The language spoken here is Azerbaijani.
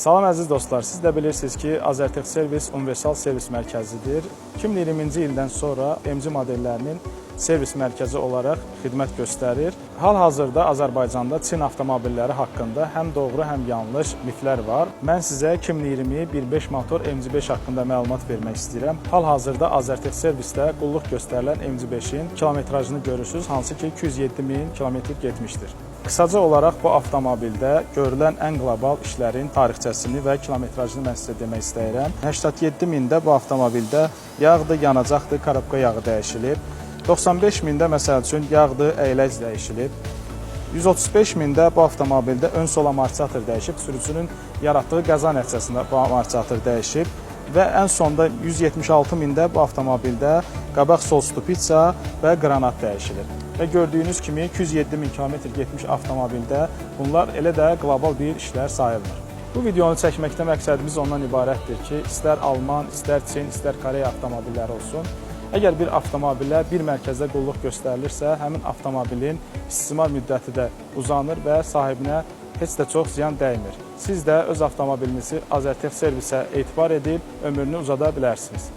Salam əziz dostlar, siz də bilirsiniz ki, Azertech Servis universal servis mərkəzidir. 2020-ci ildən sonra MG modellərinin servis mərkəzi olaraq xidmət göstərir. Hal-hazırda Azərbaycanda Çin avtomobilləri haqqında həm doğru, həm yanlış miflər var. Mən sizə 2020 1.5 motor MG5 haqqında məlumat vermək istəyirəm. Hal-hazırda Azertech Servisdə qulluq göstərilən MG5-in kilometrajını görürsünüz, hansı ki 207.000 kilometr getmişdir. Qısaca olaraq bu avtomobildə görülən ən qlobal işlərin tarixçəsini və kilometrajını mən sizə demək istəyirəm. 87.000-də bu avtomobildə yağdır, yanacaqdır, korobka yağı dəyişilib. 95.000-də məsəl üçün yağdır, əyləc dəyişilib. 135.000-də bu avtomobildə ön sol amortisator dəyişib, sürücünün yaratdığı qəza nəticəsində bu amortisator dəyişib. Və ən sonda 176.000-də bu avtomobildə qabaq sol stupitsa və qranat dəyişilir. Və gördüyünüz kimi 207.000 km getmiş avtomobildə bunlar elə də qlobal bir işlər sayılmır. Bu videonu çəkməkdə məqsədimiz ondan ibarətdir ki, istər Alman, istər Çin, istər Koreya avtomobilləri olsun. Əgər bir avtomobilə bir mərkəzdə qulluq göstərilirsə, həmin avtomobilin istismar müddəti də uzanır və sahibinə heç də çox ziyan dəymir. Siz də öz avtomobilinizi Azertech Servisə etibar edib ömrünü uzada bilərsiniz.